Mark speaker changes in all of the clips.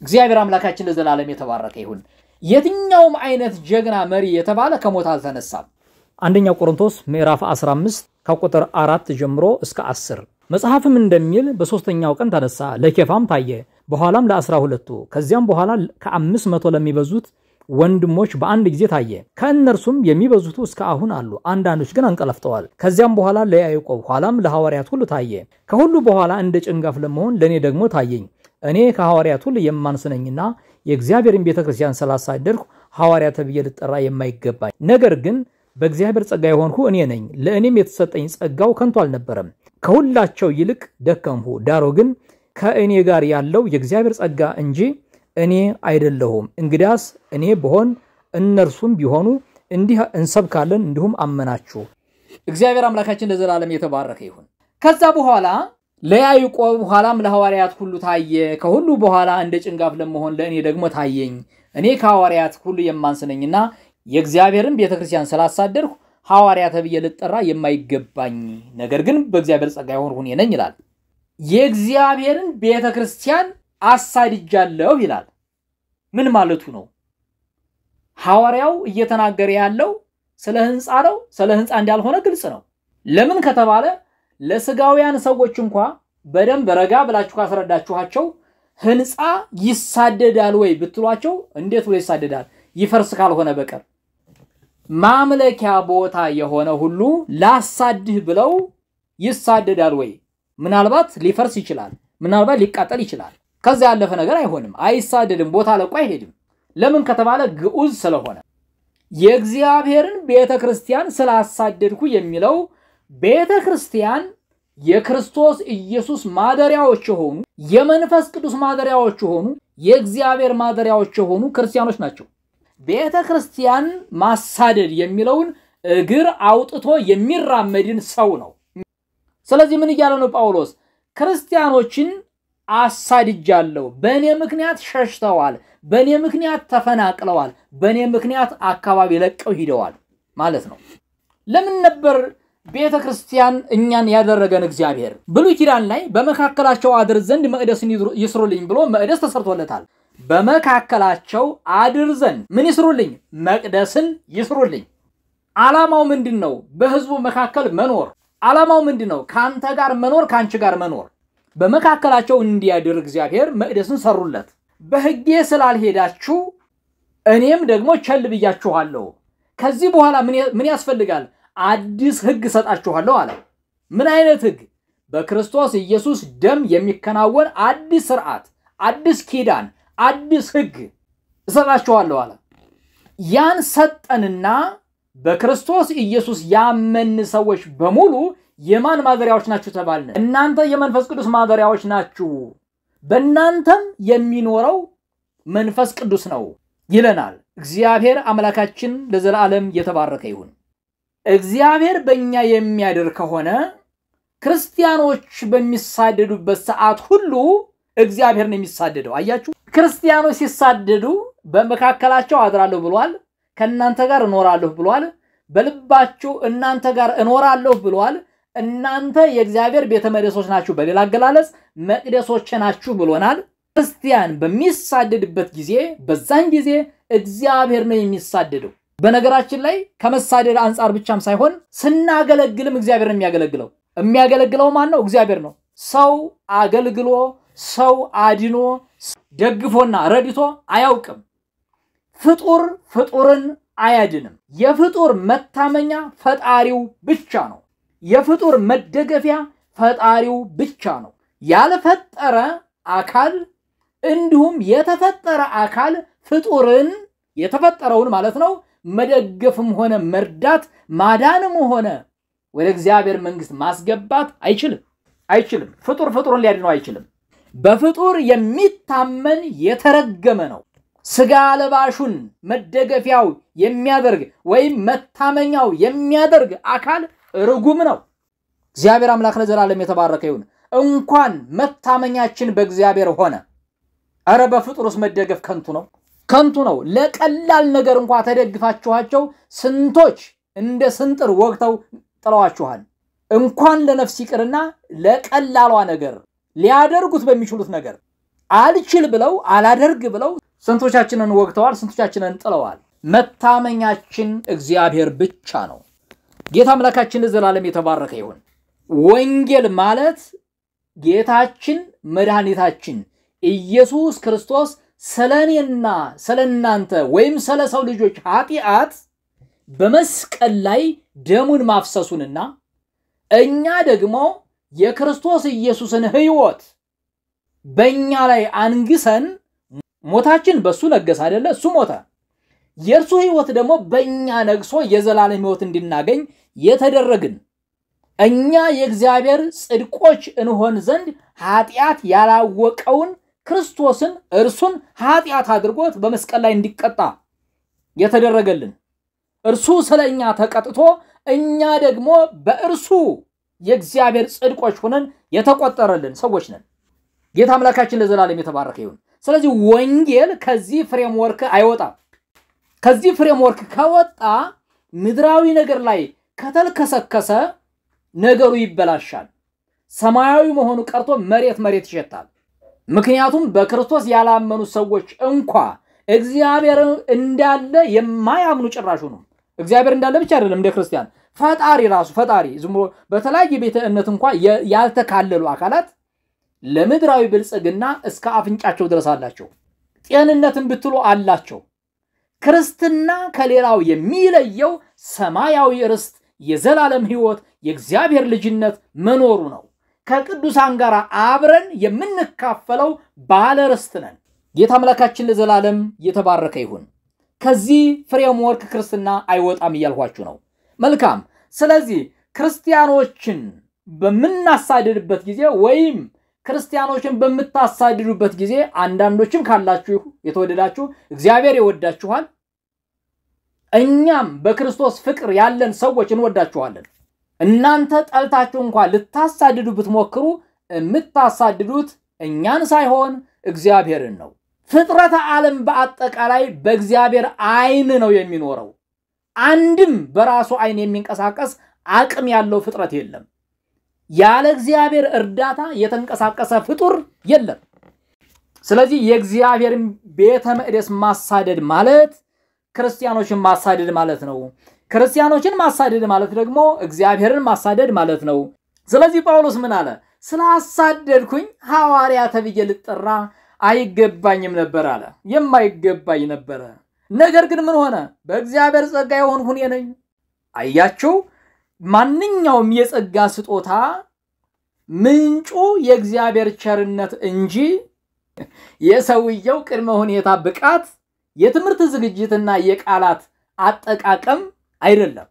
Speaker 1: እግዚአብሔር አምላካችን ለዘላለም የተባረከ ይሁን የትኛውም አይነት ጀግና መሪ የተባለ ከሞት አልተነሳም አንደኛ ቆሮንቶስ ምዕራፍ 15 ከቁጥር 4 ጀምሮ እስከ 10 መጽሐፍም እንደሚል በሶስተኛው ቀን ተነሳ ለኬፋም ታየ በኋላም ለ12 ከዚያም በኋላ ከ500 ለሚበዙት ወንድሞች በአንድ ጊዜ ታየ ከእነርሱም የሚበዙት እስከ አሁን አሉ አንዳንዶች ግን አንቀላፍተዋል ከዚያም በኋላ ለያዕቆብ ኋላም ለሐዋርያት ሁሉ ታየ ከሁሉ በኋላ እንደ ጭንጋፍ ለመሆን ለኔ ደግሞ ታየኝ እኔ ከሐዋርያት ሁሉ የማንስነኝና የእግዚአብሔርን ቤተክርስቲያን ስላሳደርኩ ሐዋርያ ተብዬ ልጠራ የማይገባኝ ነገር ግን በእግዚአብሔር ጸጋ የሆንኩ እኔ ነኝ ለእኔም የተሰጠኝ ጸጋው ከንቱ አልነበረም ከሁላቸው ይልቅ ደከምሁ ዳሩ ግን ከእኔ ጋር ያለው የእግዚአብሔር ጸጋ እንጂ እኔ አይደለሁም እንግዲያስ እኔ በሆን እነርሱም ቢሆኑ እንዲህ እንሰብካለን እንዲሁም አመናችሁ እግዚአብሔር አምላካችን ለዘላለም የተባረከ ይሁን ከዛ በኋላ ለያዕቆብ ኋላም ለሐዋርያት ሁሉ ታየ ከሁሉ በኋላ እንደ ጭንጋፍ ለመሆን ለእኔ ደግሞ ታየኝ እኔ ከሐዋርያት ሁሉ የማንስነኝና የእግዚአብሔርን ቤተክርስቲያን ስላሳደርኩ ሐዋርያ ተብዬ ልጠራ የማይገባኝ ነገር ግን በእግዚአብሔር ጸጋ የሆንኩ እኔ ነኝ ይላል የእግዚአብሔርን ቤተክርስቲያን አሳድጃለሁ ይላል ምን ማለቱ ነው ሐዋርያው እየተናገረ ያለው ስለ ህንጻ ነው ስለ ህንጻ እንዳልሆነ ግልጽ ነው ለምን ከተባለ ለስጋውያን ሰዎች እንኳን በደም በረጋ ብላችሁ ካስረዳችኋቸው ህንጻ ይሳደዳል ወይ ብትሏቸው እንዴት ወይ ይሳደዳል ይፈርስ ካልሆነ በቀር ማምለኪያ ቦታ የሆነ ሁሉ ላሳድህ ብለው ይሳደዳል ወይ ምናልባት ሊፈርስ ይችላል ምናልባት ሊቃጠል ይችላል ከዛ ያለፈ ነገር አይሆንም አይሳደድም ቦታ ለቆ አይሄድም ለምን ከተባለ ግዑዝ ስለሆነ የእግዚአብሔርን ቤተክርስቲያን ስላሳደድኩ የሚለው ቤተክርስቲያን የክርስቶስ ኢየሱስ ማደሪያዎች ሆኑ የመንፈስ ቅዱስ ማደሪያዎች ሆኑ የእግዚአብሔር ማደሪያዎች ሆኑ ክርስቲያኖች ናቸው ቤተክርስቲያን ማሳደድ የሚለውን እግር አውጥቶ የሚራመድን ሰው ነው ስለዚህ ምን ይያለ ነው ጳውሎስ ክርስቲያኖችን አሳድጃለሁ በእኔ ምክንያት ሸሽተዋል በእኔ ምክንያት ተፈናቅለዋል በእኔ ምክንያት አካባቢ ለቀው ሄደዋል ማለት ነው ለምን ነበር ቤተክርስቲያን እኛን ያደረገን እግዚአብሔር ብሉይ ኪዳን ላይ በመካከላቸው አድር ዘንድ መቅደስን ይስሩልኝ ብሎ መቅደስ ተሰርቶለታል በመካከላቸው አድር ዘንድ ምን ይስሩልኝ መቅደስን ይስሩልኝ ዓላማው ምንድነው በህዝቡ መካከል መኖር ዓላማው ምንድነው ካንተ ጋር መኖር ካንቺ ጋር መኖር በመካከላቸው እንዲያድር እግዚአብሔር መቅደስን ሰሩለት በህጌ ስላልሄዳችሁ እኔም ደግሞ ቸል ብያችኋለሁ ከዚህ በኋላ ምን ያስፈልጋል አዲስ ህግ ሰጣችኋለሁ አለ ምን አይነት ህግ በክርስቶስ ኢየሱስ ደም የሚከናወን አዲስ ሥርዓት አዲስ ኪዳን አዲስ ህግ ሰጣችኋለሁ አለ ያን ሰጠንና በክርስቶስ ኢየሱስ ያመን ሰዎች በሙሉ የማን ማደሪያዎች ናችሁ ተባልን እናንተ የመንፈስ ቅዱስ ማደሪያዎች ናችሁ በእናንተም የሚኖረው መንፈስ ቅዱስ ነው ይለናል እግዚአብሔር አምላካችን ለዘላለም የተባረከ ይሁን እግዚአብሔር በእኛ የሚያድር ከሆነ ክርስቲያኖች በሚሳደዱበት ሰዓት ሁሉ እግዚአብሔር ነው የሚሳደደው አያችሁ ክርስቲያኖች ሲሳደዱ በመካከላቸው አድራለሁ ብሏል ከናንተ ጋር እኖራለሁ ብሏል በልባችሁ እናንተ ጋር እኖራለሁ ብሏል እናንተ የእግዚአብሔር ቤተ መቅደሶች ናችሁ በሌላ አገላለጽ መቅደሶች ናችሁ ብሎናል ክርስቲያን በሚሳደድበት ጊዜ በዛን ጊዜ እግዚአብሔር ነው የሚሳደደው በነገራችን ላይ ከመሳደድ አንፃር ብቻም ሳይሆን ስናገለግልም እግዚአብሔር ነው የሚያገለግለው ማን ነው እግዚአብሔር ነው ሰው አገልግሎ ሰው አድኖ ደግፎና ረድቶ አያውቅም ፍጡርን አያድንም የፍጡር መታመኛ ፈጣሪው ብቻ ነው የፍጡር መደገፊያ ፈጣሪው ብቻ ነው ያልፈጠረ አካል እንዲሁም የተፈጠረ አካል ፍጡርን የተፈጠረውን ማለት ነው መደገፍም ሆነ መርዳት ማዳንም ሆነ ወደ እግዚአብሔር መንግስት ማስገባት አይችልም ፍጡርን ሊያድነው አይችልም በፍጡር የሚታመን የተረገመ ነው ስጋ ለባሹን መደገፊያው የሚያደርግ ወይም መታመኛው የሚያደርግ አካል ርጉም ነው እግዚአብሔር አምላክ ለዘላለም የተባረከ ይሁን እንኳን መታመኛችን በእግዚአብሔር ሆነ አረ በፍጡርስ መደገፍ ከንቱ ነው ለቀላል ነገር እንኳን ተደግፋችኋቸው ስንቶች እንደ ስንጥር ወግተው ጥለዋችኋል እንኳን ለነፍስ ይቅርና ለቀላሏ ነገር ሊያደርጉት በሚችሉት ነገር አልችል ብለው አላደርግ ብለው ስንቶቻችንን ወግተዋል፣ ስንቶቻችንን ጥለዋል። መታመኛችን እግዚአብሔር ብቻ ነው። ጌታ አምላካችን ለዘላለም የተባረከ ይሁን። ወንጌል ማለት ጌታችን መድኃኒታችን ኢየሱስ ክርስቶስ ስለኔና ስለናንተ ወይም ስለ ሰው ልጆች ኃጢአት በመስቀል ላይ ደሙን ማፍሰሱንና እኛ ደግሞ የክርስቶስ ኢየሱስን ሕይወት በእኛ ላይ አንግሰን ሞታችን በሱ ነገስ አይደለ? እሱ ሞተ። የእርሱ ሕይወት ደግሞ በእኛ ነግሶ የዘላለም ሕይወት እንድናገኝ የተደረግን እኛ የእግዚአብሔር ጽድቆች እንሆን ዘንድ ኃጢአት ያላወቀውን ክርስቶስን እርሱን ኃጢአት አድርጎት በመስቀል ላይ እንዲቀጣ የተደረገልን እርሱ ስለኛ ተቀጥቶ እኛ ደግሞ በእርሱ የእግዚአብሔር ጽድቆች ሆነን የተቆጠረልን ሰዎች ነን። ጌታ አምላካችን ለዘላለም የተባረከ ይሁን። ስለዚህ ወንጌል ከዚህ ፍሬምወርክ አይወጣም። ከዚህ ፍሬምወርክ ከወጣ ምድራዊ ነገር ላይ ከተልከሰከሰ ነገሩ ይበላሻል። ሰማያዊ መሆኑ ቀርቶ መሬት ይሸታል። ምክንያቱም በክርስቶስ ያላመኑ ሰዎች እንኳ እግዚአብሔር እንዳለ የማያምኑ ጭራሹ ነው። እግዚአብሔር እንዳለ ብቻ አይደለም እንደ ክርስቲያን ፈጣሪ ራሱ ፈጣሪ ዝም ብሎ በተለያየ ቤተ እምነት እንኳ ያልተካለሉ አካላት ለምድራዊ ብልጽግና እስከ አፍንጫቸው ድረስ አላቸው። ጤንነትን ብትሉ አላቸው። ክርስትና ከሌላው የሚለየው ሰማያዊ ርስት የዘላለም ሕይወት የእግዚአብሔር ልጅነት መኖሩ ነው። ከቅዱሳን ጋር አብረን የምንካፈለው ባለ ርስት ነን። ጌታ አምላካችን ለዘላለም የተባረከ ይሁን። ከዚህ ፍሬምወርክ ክርስትና አይወጣም እያልኳችሁ ነው። መልካም። ስለዚህ ክርስቲያኖችን በመናሳድድበት ጊዜ ወይም ክርስቲያኖችን በመታሳድዱበት ጊዜ አንዳንዶችም ካላችሁ የተወደዳችሁ እግዚአብሔር ይወዳችኋል። እኛም በክርስቶስ ፍቅር ያለን ሰዎች እንወዳችኋለን። እናንተ ጠልታችሁ እንኳን ልታሳድዱ ብትሞክሩ የምታሳድዱት እኛን ሳይሆን እግዚአብሔርን ነው። ፍጥረተ ዓለም በአጠቃላይ በእግዚአብሔር አይን ነው የሚኖረው። አንድም በራሱ አይን የሚንቀሳቀስ አቅም ያለው ፍጥረት የለም። ያለ እግዚአብሔር እርዳታ የተንቀሳቀሰ ፍጡር የለም። ስለዚህ የእግዚአብሔርን ቤተ መቅደስ ማሳደድ ማለት ክርስቲያኖችን ማሳደድ ማለት ነው። ክርስቲያኖችን ማሳደድ ማለት ደግሞ እግዚአብሔርን ማሳደድ ማለት ነው። ስለዚህ ጳውሎስ ምን አለ? ስላሳደድኩኝ ሐዋርያ ተብዬ ልጠራ አይገባኝም ነበር አለ። የማይገባኝ ነበር። ነገር ግን ምን ሆነ? በእግዚአብሔር ጸጋ የሆንኩ እኔ ነኝ። አያችሁ፣ ማንኛውም የጸጋ ስጦታ ምንጩ የእግዚአብሔር ቸርነት እንጂ የሰውየው ቅድመ ሁኔታ ብቃት፣ የትምህርት ዝግጅትና የቃላት አጠቃቀም አይደለም።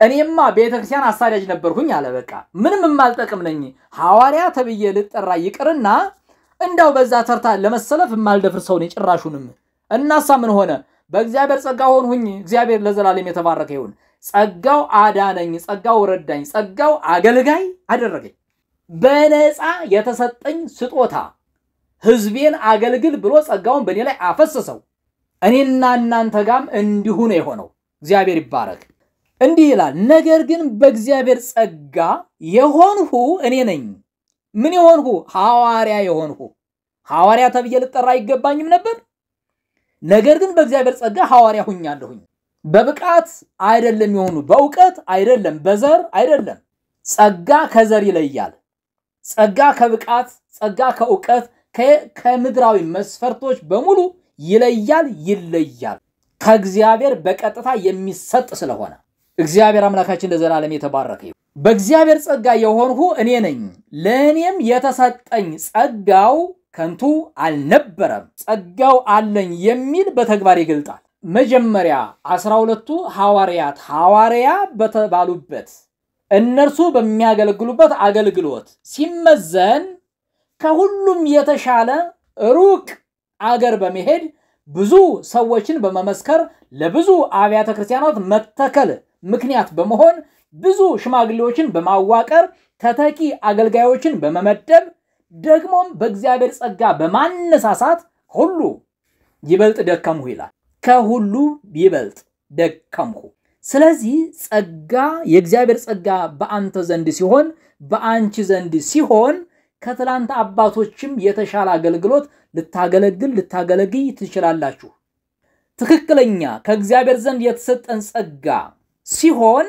Speaker 1: እኔማ ቤተክርስቲያን አሳዳጅ ነበርኩኝ አለ። በቃ ምንም የማልጠቅም ነኝ። ሐዋርያ ተብዬ ልጠራ ይቅርና እንዳው በዛ ተርታ ለመሰለፍ የማልደፍር ሰው ነኝ ጭራሹንም። እናሳ ምን ሆነ? በእግዚአብሔር ጸጋ ሆንኩኝ። እግዚአብሔር ለዘላለም የተባረከ ይሁን። ጸጋው አዳነኝ፣ ጸጋው ረዳኝ፣ ጸጋው አገልጋይ አደረገኝ። በነፃ የተሰጠኝ ስጦታ ሕዝቤን አገልግል ብሎ ጸጋውን በእኔ ላይ አፈሰሰው። እኔና እናንተ ጋም እንዲሁ ነው የሆነው። እግዚአብሔር ይባረክ። እንዲህ ይላል፣ ነገር ግን በእግዚአብሔር ጸጋ የሆንሁ እኔ ነኝ። ምን የሆንሁ? ሐዋርያ የሆንሁ። ሐዋርያ ተብዬ ልጠራ አይገባኝም ነበር። ነገር ግን በእግዚአብሔር ጸጋ ሐዋርያ ሁኛለሁኝ። በብቃት አይደለም የሆኑ፣ በእውቀት አይደለም፣ በዘር አይደለም። ጸጋ ከዘር ይለያል። ጸጋ ከብቃት፣ ጸጋ ከእውቀት፣ ከምድራዊ መስፈርቶች በሙሉ ይለያል። ከእግዚአብሔር በቀጥታ የሚሰጥ ስለሆነ እግዚአብሔር አምላካችን ለዘላለም የተባረከ ይሁን። በእግዚአብሔር ጸጋ የሆንሁ እኔ ነኝ። ለእኔም የተሰጠኝ ጸጋው ከንቱ አልነበረም። ጸጋው አለኝ የሚል በተግባር ይገልጣል። መጀመሪያ 12ቱ ሐዋርያት ሐዋርያ በተባሉበት እነርሱ በሚያገለግሉበት አገልግሎት ሲመዘን ከሁሉም የተሻለ ሩቅ አገር በመሄድ ብዙ ሰዎችን በመመስከር ለብዙ አብያተ ክርስቲያናት መተከል ምክንያት በመሆን ብዙ ሽማግሌዎችን በማዋቀር ተተኪ አገልጋዮችን በመመደብ ደግሞም በእግዚአብሔር ጸጋ በማነሳሳት ሁሉ ይበልጥ ደከምሁ ይላል። ከሁሉ ይበልጥ ደከምሁ። ስለዚህ ጸጋ የእግዚአብሔር ጸጋ በአንተ ዘንድ ሲሆን በአንቺ ዘንድ ሲሆን ከትላንት አባቶችም የተሻለ አገልግሎት ልታገለግይ ትችላላችሁ። ትክክለኛ ከእግዚአብሔር ዘንድ የተሰጠን ጸጋ ሲሆን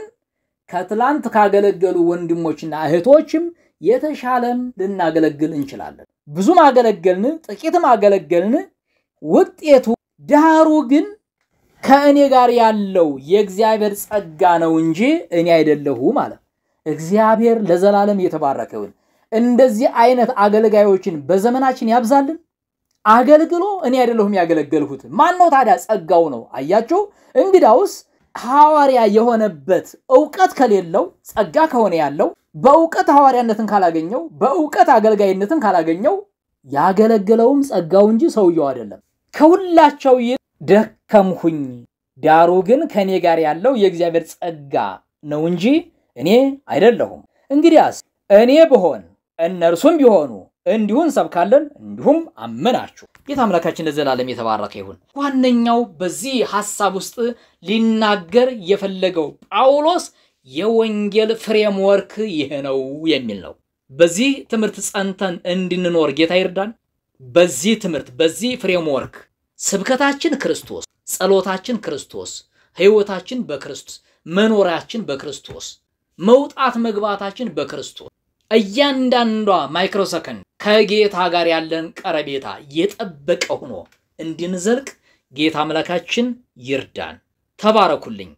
Speaker 1: ከትላንት ካገለገሉ ወንድሞችና እህቶችም የተሻለም ልናገለግል እንችላለን። ብዙም አገለገልን ጥቂትም አገለገልን ውጤቱ ዳሩ ግን ከእኔ ጋር ያለው የእግዚአብሔር ጸጋ ነው እንጂ እኔ አይደለሁም ማለት። እግዚአብሔር ለዘላለም የተባረከውን እንደዚህ አይነት አገልጋዮችን በዘመናችን ያብዛልን። አገልግሎ እኔ አይደለሁም ያገለገልሁት ማን ነው ታዲያ? ጸጋው ነው። አያችሁ እንግዳውስ ሐዋርያ የሆነበት ዕውቀት ከሌለው ጸጋ ከሆነ ያለው በዕውቀት ሐዋርያነትን ካላገኘው በዕውቀት አገልጋይነትን ካላገኘው ያገለገለውም ጸጋው እንጂ ሰውየው አይደለም። ከሁላቸው ደከምሁኝ ዳሩ ግን ከኔ ጋር ያለው የእግዚአብሔር ጸጋ ነው እንጂ እኔ አይደለሁም። እንግዲያስ እኔ ብሆን እነርሱም ቢሆኑ እንዲሁን ሰብካለን እንዲሁም አመናችሁ። ጌታ አምላካችን ለዘላለም የተባረከ ይሁን። ዋነኛው በዚህ ሐሳብ ውስጥ ሊናገር የፈለገው ጳውሎስ የወንጌል ፍሬምወርክ ይሄ ነው የሚል ነው። በዚህ ትምህርት ጸንተን እንድንኖር ጌታ ይርዳን። በዚህ ትምህርት በዚህ ፍሬምወርክ ስብከታችን ክርስቶስ፣ ጸሎታችን ክርስቶስ፣ ሕይወታችን በክርስቶስ፣ መኖራችን በክርስቶስ፣ መውጣት መግባታችን በክርስቶስ እያንዳንዷ ማይክሮሰከንድ ከጌታ ጋር ያለን ቀረቤታ የጠበቀ ሆኖ እንድንዘልቅ ጌታ አምላካችን ይርዳን። ተባረኩልኝ።